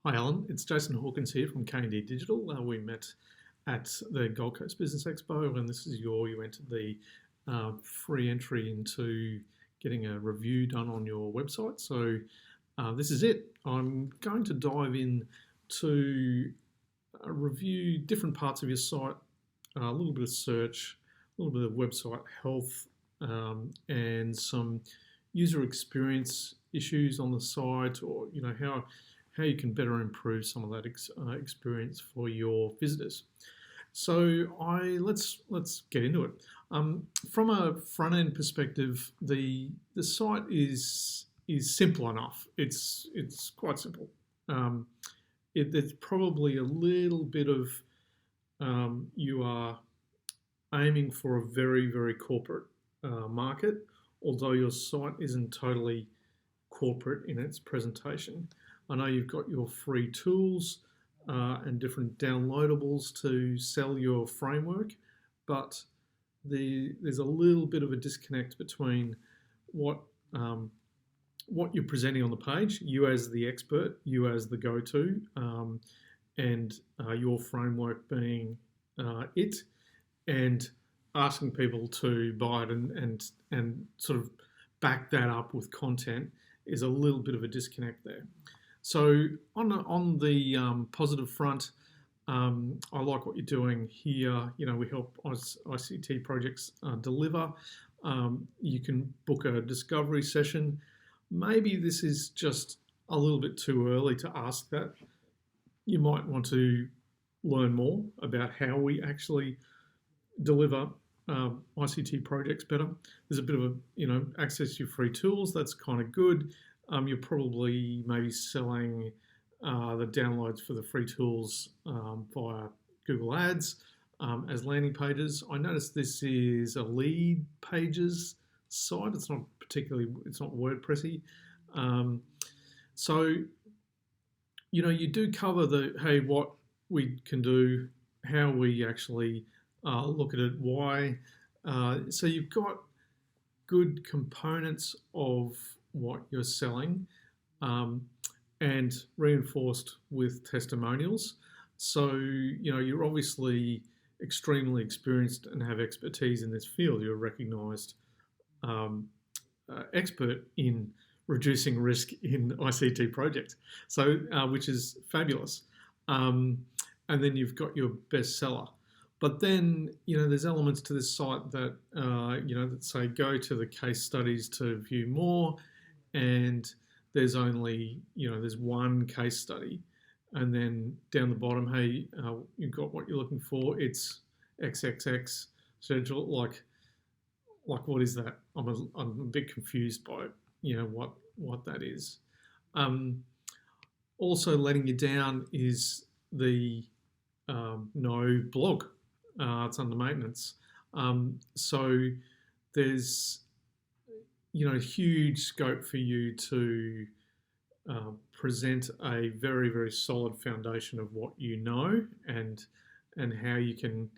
Hi Alan, it's Jason Hawkins here from KND Digital. We met at the Gold Coast Business Expo, and you entered the free entry into getting a review done on your website. So this is it. I'm going to dive in to review different parts of your site, a little bit of search, a little bit of website health, and some user experience issues on the site, or how you can better improve some of that experience for your visitors. So let's get into it. From a front end perspective, the site is simple enough. It's quite simple. There's probably a little bit of you are aiming for a very corporate market, although your site isn't totally corporate in its presentation. I know you've got your free tools and different downloadables to sell your framework, but there's a little bit of a disconnect between what you're presenting on the page, you as the expert, you as the go-to, and your framework being it, and asking people to buy it and sort of back that up with content is a little bit of a disconnect there. So on the positive front, I like what you're doing here. We help ICT projects deliver. You can book a discovery session. Maybe this is just a little bit too early to ask that. You might want to learn more about how we actually deliver ICT projects better. There's a bit of access to your free tools. That's kind of good. You're probably maybe selling the downloads for the free tools via Google Ads as landing pages. I noticed this is a lead pages site. It's not WordPressy. So you do cover what we can do, how we actually look at it, why. So you've got good components of what you're selling and reinforced with testimonials. So, you're obviously extremely experienced and have expertise in this field. You're a recognised expert in reducing risk in ICT projects, so which is fabulous. And then you've got your bestseller. But then, there's elements to this site that, that say go to the case studies to view more, and there's only, there's one case study. And then down the bottom, hey, you've got what you're looking for. It's XXX schedule. Like what is that? I'm a bit confused by, what that is. Also letting you down is the no blog. It's under maintenance. So there's huge scope for you to present a very solid foundation of what you know and how you can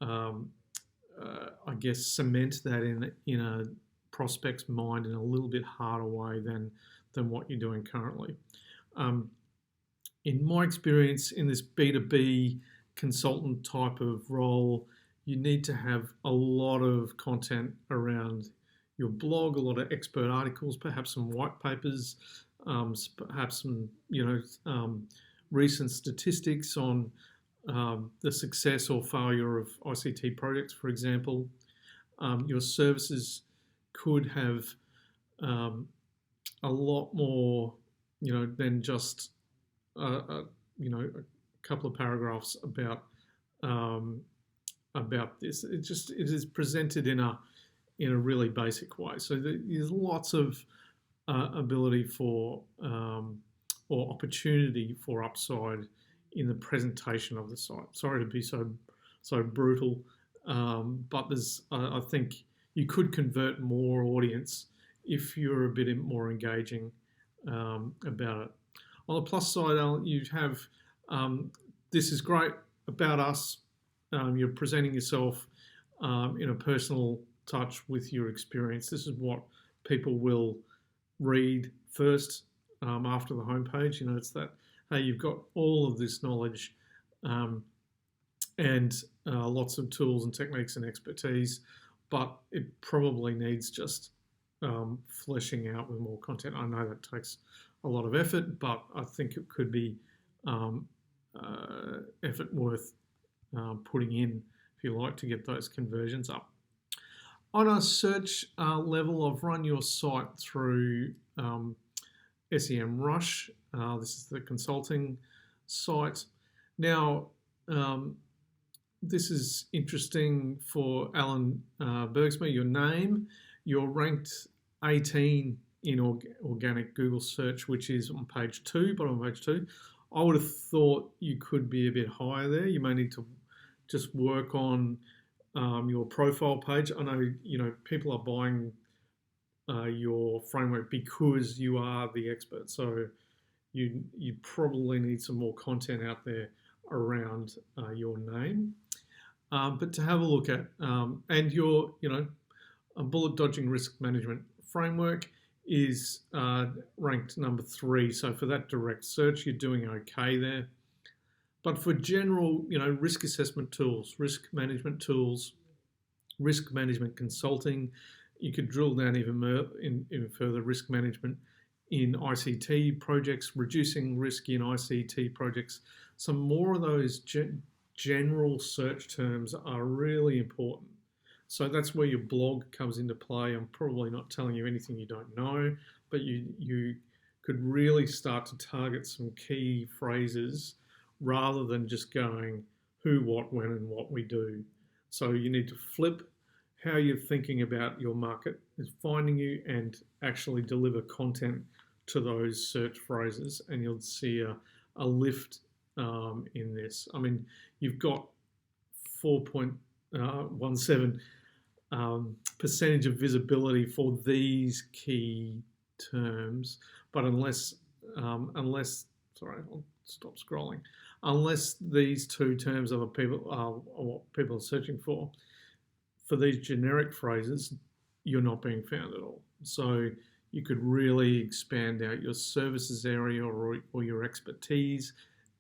I guess cement that in a prospect's mind in a little bit harder way than what you're doing currently. In my experience in this B2B consultant type of role, you need to have a lot of content around your blog, a lot of expert articles, perhaps some white papers, perhaps some recent statistics on the success or failure of ICT projects, for example. Your services could have a lot more, than just a couple of paragraphs about this. It is presented in a really basic way. So there's lots of ability for or opportunity for upside in the presentation of the site. Sorry to be so brutal, but I think you could convert more audience if you're a bit more engaging about it. On the plus side, you have this is great about us. You're presenting yourself in a personal touch with your experience. This is what people will read first after the homepage. It's that, hey, you've got all of this knowledge and lots of tools and techniques and expertise, but it probably needs just fleshing out with more content. I know that takes a lot of effort, but I think it could be effort worth putting in, if you like, to get those conversions up. On a search level, I've run your site through SEMrush. This is the consulting site. Now, this is interesting for Alan Bergsma, your name. You're ranked 18 in organic Google search, which is on page 2, bottom of page 2. I would have thought you could be a bit higher there. You may need to just work on your profile page. I know, people are buying your framework because you are the expert. So you probably need some more content out there around your name. But to have a look at, and your, a bullet dodging risk management framework is ranked number 3. So for that direct search, you're doing okay there. But for general, risk assessment tools, risk management consulting, you could drill down even further, risk management in ICT projects, reducing risk in ICT projects. Some more of those general search terms are really important. So that's where your blog comes into play. I'm probably not telling you anything you don't know, but you could really start to target some key phrases rather than just going who, what, when, and what we do. So you need to flip how you're thinking about your market is finding you and actually deliver content to those search phrases, and you'll see a lift in this. I mean, you've got 4.17 percentage of visibility for these key terms, but unless sorry, I'll stop scrolling. Unless these two terms are what people are searching for these generic phrases, you're not being found at all. So you could really expand out your services area or your expertise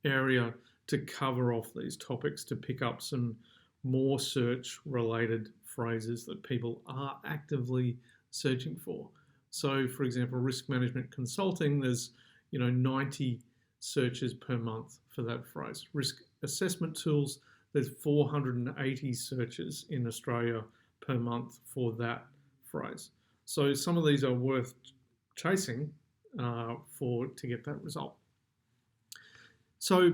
area to cover off these topics, to pick up some more search-related phrases that people are actively searching for. So, for example, risk management consulting, there's 90 searches per month for that phrase. Risk assessment tools, there's 480 searches in Australia per month for that phrase. So some of these are worth chasing to get that result. So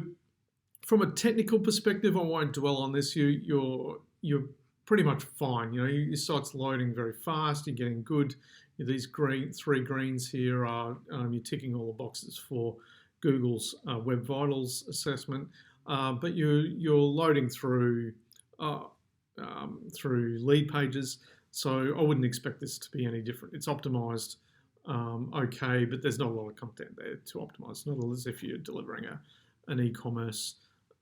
from a technical perspective, I won't dwell on this. You're pretty much fine. Your site's loading very fast. You're getting good. These three greens here are you're ticking all the boxes for Google's Web Vitals assessment, but you're loading through lead pages. So I wouldn't expect this to be any different. It's optimized okay, but there's not a lot of content there to optimize. It's not as if you're delivering an e-commerce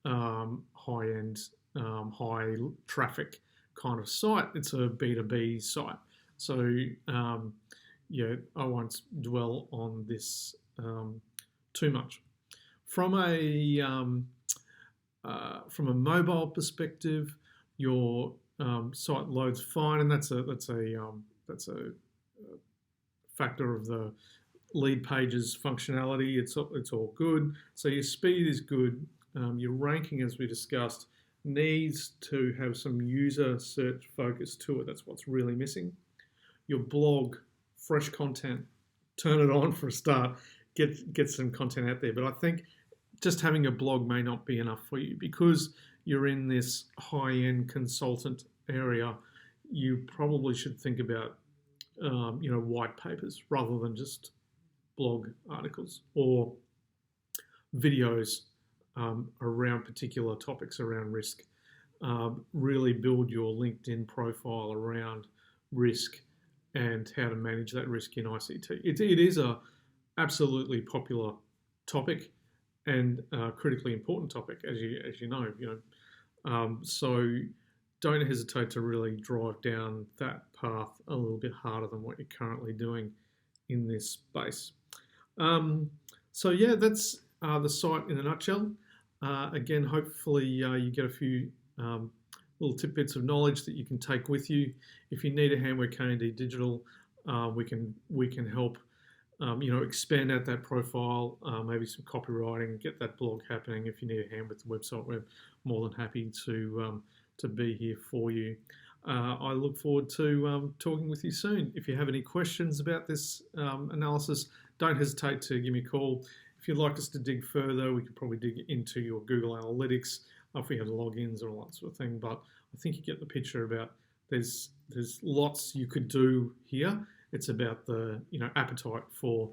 high-end, high traffic kind of site. It's a B2B site. So I won't dwell on this too much. From a mobile perspective, your site loads fine, and that's a factor of the lead pages functionality. It's all good. So your speed is good. Your ranking, as we discussed, needs to have some user search focus to it. That's what's really missing. Your blog, fresh content, turn it on for a start. Get some content out there. But I think just having a blog may not be enough for you because you're in this high-end consultant area. You probably should think about white papers rather than just blog articles or videos around particular topics around risk. Really build your LinkedIn profile around risk and how to manage that risk in ICT. It is a absolutely popular topic and a critically important topic, as you know. So don't hesitate to really drive down that path a little bit harder than what you're currently doing in this space. So yeah, that's the site in a nutshell. Again, hopefully you get a few little tidbits of knowledge that you can take with you. If you need a hand with KND Digital, we can help. Expand out that profile, maybe some copywriting, get that blog happening. If you need a hand with the website, we're more than happy to be here for you. I look forward to talking with you soon. If you have any questions about this analysis, don't hesitate to give me a call. If you'd like us to dig further, we could probably dig into your Google Analytics if we have logins and all that sort of thing. But I think you get the picture about there's lots you could do here. It's about the appetite for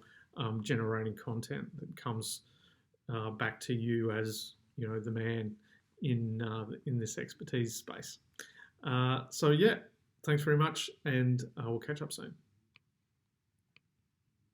generating content that comes back to you as the man in this expertise space. So yeah, thanks very much, and we'll catch up soon.